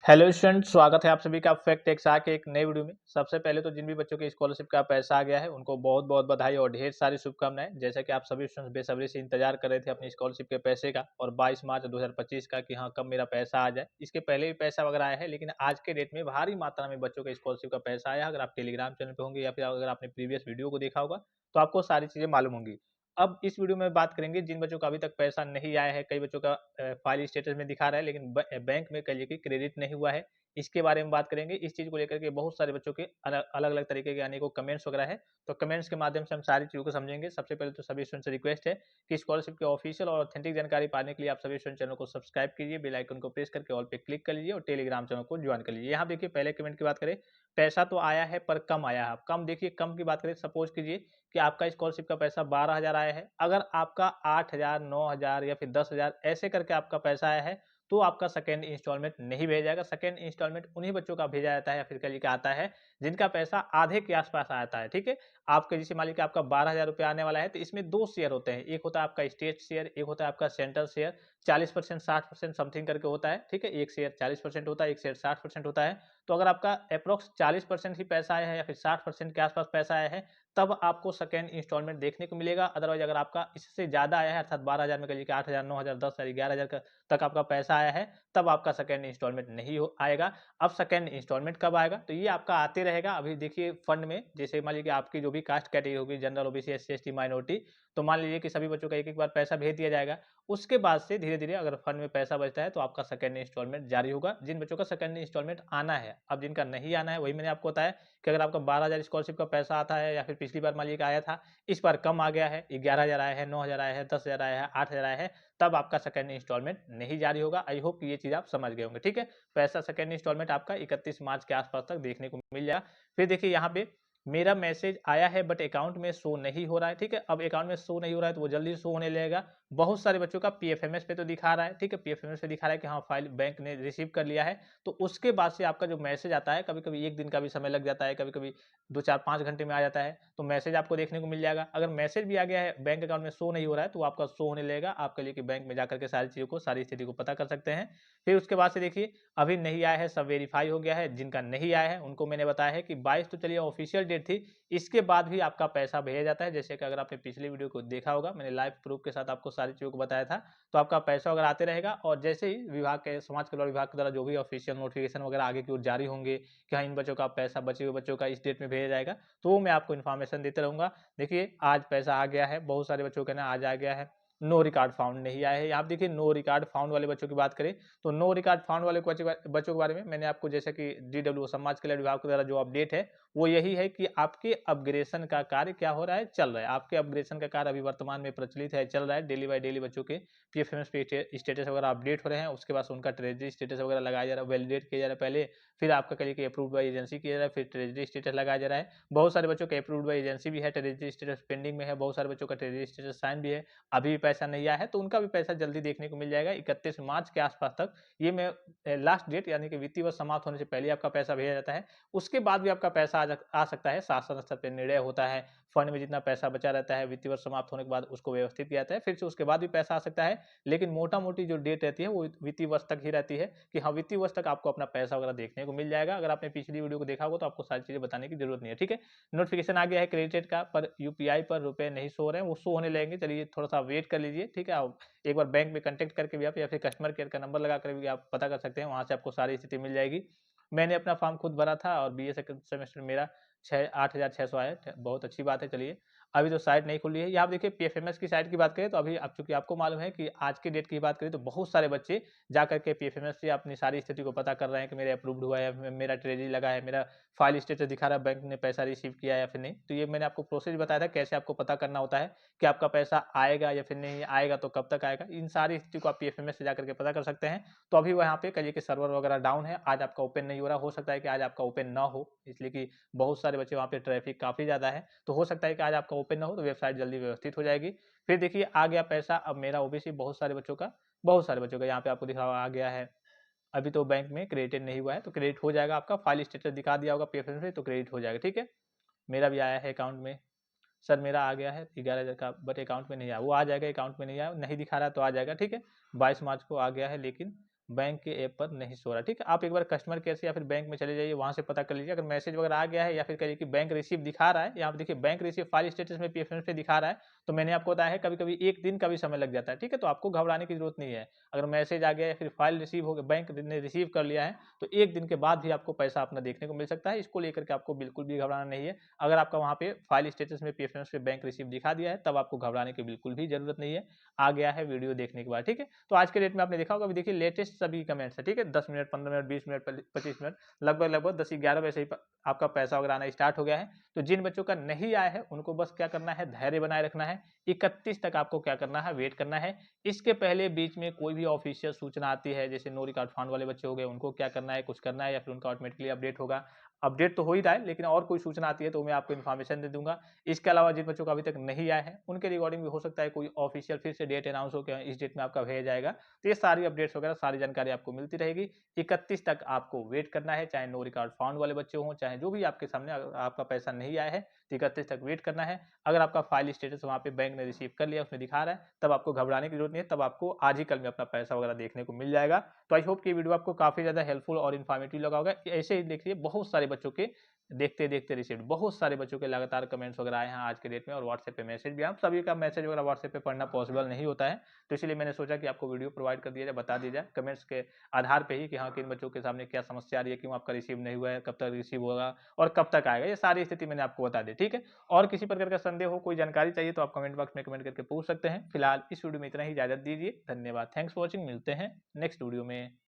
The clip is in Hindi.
हेलो स्टूडेंट, स्वागत है आप सभी का फैक्ट एक्सा के एक नए वीडियो में। सबसे पहले तो जिन भी बच्चों के स्कॉलरशिप का पैसा आ गया है उनको बहुत बहुत बधाई और ढेर सारी शुभकामनाएं। जैसा कि आप सभी स्टूडेंट्स बेसब्री से इंतजार कर रहे थे अपनी स्कॉलरशिप के पैसे का और 22 मार्च 2025 का कि हाँ कब मेरा पैसा आ जाए। इसके पहले भी पैसा वगैरह आया है, लेकिन आज के डेट में भारी मात्रा में बच्चों के स्कॉलरशिप का पैसा आया। अगर आप टेलीग्राम चैनल पे होंगे या फिर अगर आपने प्रीवियस वीडियो को देखा होगा तो आपको सारी चीजें मालूम होंगी। अब इस वीडियो में बात करेंगे जिन बच्चों का अभी तक पैसा नहीं आया है। कई बच्चों का फाइल स्टेटस में दिखा रहा है लेकिन बैंक में कहिए कि क्रेडिट नहीं हुआ है। इसके बारे में बात करेंगे। इस चीज को लेकर के बहुत सारे बच्चों के अलग-अलग तरीके के अनेकों कमेंट्स वगैरह है। तो कमेंट्स के माध्यम से हम सारी चीज़ों को समझेंगे। सबसे पहले तो सभी स्टूडेंट से रिक्वेस्ट है कि स्कॉलरशिप के ऑफिशियल और ऑथेंटिक जानकारी पाने के लिए आप सभी स्टूडेंट चैनल को सब्सक्राइब कीजिए, बेल आइकन को प्रेस करके ऑल पे क्लिक कर लीजिए और टेलीग्राम चैनल को ज्वाइन कर लीजिए। यहाँ देखिए पहले कमेंट की बात करें, पैसा तो आया है पर कम आया है। कम देखिए, कम की बात करें, सपोज कीजिए कि आपका स्कॉलरशिप का पैसा 12,000 आया है। अगर आपका 8,000, 9,000 या फिर 10,000 ऐसे करके आपका पैसा आया है तो आपका सेकंड इंस्टॉलमेंट नहीं भेजा जाएगा। सेकंड इंस्टॉलमेंट उन्हीं बच्चों का भेजा जाता है या फिर कह लीजिए आता है जिनका पैसा आधे के आसपास आता है। ठीक है, आपके जैसे मान लीजिए कि आपका 12,000 रुपये आने वाला है तो इसमें दो शेयर होते हैं। एक होता है आपका स्टेट शेयर, एक होता है आपका सेंट्रल शेयर। 40% 60% समथिंग करके होता है। ठीक है, एक शेयर 40% होता है, एक शेयर 60% होता है। तो अगर आपका अप्रोक्स 40% ही पैसा आया है या फिर 60% के आसपास पैसा आया है तब आपको सेकंड इंस्टॉलमेंट देखने को मिलेगा। अदरवाइज अगर आपका इससे ज्यादा आया है अर्थात 12,000 में कहिए कि 8,000, 9,000, 10,000, 11,000 तक आपका पैसा आया है तब आपका सेकंड इंस्टॉलमेंट नहीं हो आएगा। अब सेकंड इंस्टॉलमेंट कब आएगा तो ये आपका आते रहेगा। अभी देखिए फंड में जैसे मान लीजिए कि आपकी जो भी कास्ट कैटेगरी होगी, general, OBC, SC, ST, minority, तो मान लीजिए कि सभी बच्चों का एक-एक बार पैसा भेज दिया जाएगा। उसके बाद से धीरे-धीरे अगर फंड में पैसा बचता है तो आपका सेकंड इंस्टॉलमेंट जारी होगा। जिन बच्चों का सेकंड इंस्टॉलमेंट आना है, अब जिनका नहीं आना है वही मैंने आपको बताया कि अगर आपका 12,000 स्कॉलरशिप का पैसा आता है या फिर पिछली बार मान लीजिए कि आया था, इस बार कम आ गया है, 11,000 आया है, 9,000 आया है, 10,000 आया है, 8,000 आया है, तब आपका सेकंड इंस्टॉलमेंट नहीं जारी होगा। आई होप कि ये चीज़ आप समझ गए होंगे। ठीक है? पैसा सेकंड इंस्टॉलमेंट आपका 31 मार्च के आस-पास तक देखने को मिल जाएगा। फिर देखिए यहाँ पे मेरा मैसेज आया है बट अकाउंट में शो नहीं हो रहा है। ठीक है? अब अकाउंट में शो नहीं हो रहा है तो वो जल्दी शो होने लगेगा। बहुत सारे बच्चों का पीएफएमएस पे तो दिखा रहा है। ठीक है? पीएफएमएस पे दिखा रहा है कि हाँ, फाइल बैंक ने रिसीव कर लिया है। तो उसके बाद से आपका जो मैसेज आता है, कभी-कभी 1 दिन का भी समय लग जाता है, कभी-कभी 2, 4, 5 घंटे में आ जाता है। तो मैसेज आपको देखने को मिल जाएगा। अगर मैसेज भी आ गया है, बैंक अकाउंट में शो नहीं हो रहा है, तो आपका शो होने लगेगा। आपके लिए कि बैंक में जाकर के सारी चीज़ों को, सारी स्थिति को पता कर सकते हैं। फिर उसके बाद से देखिए, अभी नहीं आया है, सब वेरीफाई हो गया है। जिनका नहीं आया है, उनको मैंने बताया है कि 22 तो चलिए ऑफिशियल डेट थी, इसके बाद भी आपका पैसा भेजा जाता है। जैसे कि अगर आपने पिछली वीडियो को देखा होगा, मैंने लाइव प्रूफ के साथ आपको सारी चीज़ों को बताया था। तो आपका पैसा वगैरह आते रहेगा और जैसे ही विभाग के समाज कल्याण विभाग के द्वारा जो भी ऑफिशियल नोटिफिकेशन वगैरह आगे की ओर जारी होंगे कि हाँ, इन बच्चों का पैसा, बचे हुए बच्चों का इस डेट में भेजा जाएगा, तो वो मैं आपको इन्फॉर्मेशन देते रहूँगा। देखिए, आज पैसा आ गया है, बहुत सारे बच्चों का ना आज आ गया है। नो रिकॉर्ड फाउंड नहीं आया है। यहाँ पे देखिए नो रिकॉर्ड फाउंड वाले बच्चों की बात करें, तो नो रिकॉर्ड फाउंड वाले बच्चों के बारे में मैंने आपको जैसे कि डीडब्ल्यू समाज कल्याण विभाग के द्वारा जो अपडेट है, वो यही है कि आपके अपग्रेडेशन का कार्य क्या हो रहा है, चल रहा है। आपके अपग्रेडेशन का कार्य अभी वर्तमान में प्रचलित है, चल रहा है। डेली बाय डेली बच्चों के पीएफएमएस पे स्टेटस वगैरह अपडेट हो रहे हैं। उसके बाद से उनका ट्रेजरी स्टेटस वगैरह लगाया जा रहा है, वैलिडेट किया जा रहा है पहले, फिर आपका कहिए कि अप्रूव्ड बाय एजेंसी किया जा रहा है, फिर ट्रेजरी स्टेटस लगाया जा रहा है। बहुत सारे बच्चों का अप्रूव्ड बाय एजेंसी भी है, ट्रेजरी स्टेटस पेंडिंग में है, बहुत सारे बच्चों का ट्रेजरी स्टेटस साइन भी है, अभी भी पैसा नहीं आया है, तो उनका भी पैसा जल्दी देखने को मिल जाएगा 31 मार्च के आसपास तक। ये मैं लास्ट डेट यानी कि वित्तीय वर्ष समाप्त होने से पहले आपका पैसा भेजा जाता है। उसके बाद भी आपका पैसा आ सकता है। शासन स्तर पे निर्णय होता है, फंड में जितना पैसा बचा रहता है वित्तीय वर्ष समाप्त होने के बाद उसको व्यवस्थित किया जाता है, फिर से उसके बाद भी पैसा आ सकता है। लेकिन मोटा-मोटी जो डेट रहती है वो वित्तीय वर्ष तक ही रहती है कि हाँ, वित्तीय वर्ष तक आपको अपना पैसा वगैरह देखने को मिल जाएगा। अगर आपने पिछली वीडियो को देखा होगा तो आपको सारी चीज़ें बताने की जरूरत नहीं है। ठीक है? नोटिफिकेशन आ गया है क्रेडिटेड का, पर यूपीआई पर रुपए नहीं शो हो रहे हैं, वो शो होने लगेंगे। चलिए थोड़ा-सा वेट कर लीजिए। ठीक है? आप एक बार बैंक में कॉन्टैक्ट करके भी आप या फिर कस्टमर केयर का नंबर लगाकर भी आप पता कर सकते हैं, वहाँ से आपको सारी स्थिति मिल जाएगी। मैंने अपना फॉर्म खुद भरा था और बीए सेकंड सेमेस्टर मेरा 8,600 आया, बहुत अच्छी बात है। चलिए, अभी तो साइट नहीं खुली है। यहाँ आप देखिए पीएफएमएस की साइट की बात करें तो अभी अब चूँकि आपको मालूम है कि आज की डेट की बात करें तो बहुत सारे बच्चे जाकर के पीएफएमएस से अपनी सारी स्थिति को पता कर रहे हैं कि मेरे अप्रूव्ड हुआ है, मेरा ट्रेजरी लगा है, मेरा फाइल स्टेटस दिखा रहा है, बैंक ने पैसा रिसीव किया है या फिर नहीं। तो ये मैंने आपको प्रोसेस बताया था कैसे आपको पता करना होता है कि आपका पैसा आएगा या फिर नहीं आएगा, तो कब तक आएगा। इन सारी स्थिति को आप पीएफएमएस से जाकर के पता कर सकते हैं। तो अभी वहाँ पे कहिए कि सर्वर वगैरह डाउन है, आज आपका ओपन नहीं हो रहा, हो सकता है कि आज आपका ओपन ना हो, इसलिए कि बहुत सारे बच्चे वहाँ पे ट्रैफिक काफ़ी ज़्यादा है, तो हो सकता है कि आज आपका ओपन ना हो तो वेबसाइट जल्दी व्यवस्थित हो जाएगी। फिर देखिए आ गया पैसा, अब मेरा ओबीसी बहुत सारे बच्चों का यहाँ पे आपको दिखा आ गया है। अभी तो बैंक में क्रेडिटेड नहीं हुआ है, तो क्रेडिट हो जाएगा आपका, फाइल स्टेटस दिखा दिया होगा पीएफएम से तो क्रेडिट हो जाएगा। ठीक है? मेरा भी आया है अकाउंट में। सर मेरा आ गया है 11,000 का, बट अकाउंट में नहीं आया, वो आ जाएगा, अकाउंट में नहीं आया, नहीं दिखा रहा है तो आ जाएगा। ठीक है? 22 मार्च को आ गया है लेकिन बैंक के ऐप पर नहीं सो रहा। ठीक है, आप एक बार कस्टमर केयर से या फिर बैंक में चले जाइए, वहाँ से पता कर लीजिए। अगर मैसेज वगैरह आ गया है या फिर कहिए कि बैंक रिसीव दिखा रहा है, यहाँ पे देखिए बैंक रिसीव फाइल स्टेटस में पीएफएम पे दिखा रहा है, तो मैंने आपको बताया है कभी-कभी 1 दिन का भी समय लग जाता है। ठीक है, तो आपको घबराने की ज़रूरत नहीं है। अगर मैसेज आ गया या फिर फाइल रिसीव हो गया, बैंक ने रिसीव कर लिया है, तो 1 दिन के बाद भी आपको पैसा अपना देखने को मिल सकता है। इसको लेकर के आपको बिल्कुल भी घबराना नहीं है। अगर आपका वहाँ पे फाइल स्टेटस में पीएफएम पे बैंक रिसीव दिखा दिया है, तब आपको घबराने की बिल्कुल भी ज़रूरत नहीं है। आ गया है वीडियो देखने के बाद। ठीक है, तो आज के डेट में आपने देखा होगा, अभी देखिए लेटेस्ट सभी कमेंट्स है। ठीक है, 10 मिनट, 15 मिनट, 20 मिनट, 25 मिनट, लगभग 10-11 बजे से ही आपका पैसा वगैरह आना स्टार्ट हो गया है। तो जिन बच्चों का नहीं आया है, उनको बस क्या करना है, धैर्य बनाए रखना है। 31 तक आपको क्या करना है, वेट करना है। इसके पहले बीच में कोई भी ऑफिशियल सूचना आती है, जैसे नो रिकॉर्ड फाउंड वाले बच्चे हो गए, उनको क्या करना है, कुछ करना है, या फिर उनका ऑटोमेटिकली अपडेट होगा। अपडेट तो हो ही रहा है, लेकिन और कोई सूचना आती है तो मैं आपको इन्फॉर्मेशन दे दूंगा। इसके अलावा जिन बच्चों का अभी तक नहीं आया है, उनके रिगार्डिंग भी हो सकता है कोई ऑफिशियल फिर से डेट अनाउंस हो के इस डेट में आपका भेजा जाएगा। तो ये सारी अपडेट्स वगैरह सारी जानकारी आपको मिलती रहेगी। 31 तक आपको वेट करना है, चाहे नो रिकॉर्ड फाउंड वाले बच्चे हों, चाहे जो भी आपके सामने आपका पैसा नहीं आया है, तो 31 तक वेट करना है। अगर आपका फाइल स्टेटस वहाँ पे बैंक ने रिसीव कर लिया, उसमें दिखा रहा है, तब आपको घबराने की जरूरत नहीं है। तब आपको आज ही कल में अपना पैसा वगैरह देखने को मिल जाएगा। तो आई होप कि वीडियो आपको काफी ज्यादा हेल्पफुल और इन्फॉर्मेटिव लगा होगा। ऐसे ही देखिए बहुत सारे बच्चों के देखते-देखते रिसीव्ड, बहुत सारे बच्चों के लगातार कमेंट्स वगैरह आए हैं आज के डेट में, और व्हाट्सएप पे मैसेज भी। आप सभी का मैसेज वगैरह व्हाट्सएप पे पढ़ना पॉसिबल नहीं होता है, तो इसीलिए मैंने सोचा कि आपको वीडियो प्रोवाइड कर दिया जाए, बता दिया जाए कमेंट्स के आधार पे ही कि हाँ, किन बच्चों के सामने क्या समस्या आ रही है, क्यों आपका रिसीव नहीं हुआ है, कब तक रिसीव होगा और कब तक आएगा, ये सारी स्थिति मैंने आपको बता दी। ठीक है, और किसी प्रकार का संदेह हो, कोई जानकारी चाहिए, तो आप कमेंट बॉक्स में कमेंट करके पूछ सकते हैं। फिलहाल इस वीडियो में इतना ही, इजाजत दीजिए। धन्यवाद, थैंक्स फॉर वॉचिंग। मिलते हैं नेक्स्ट वीडियो में।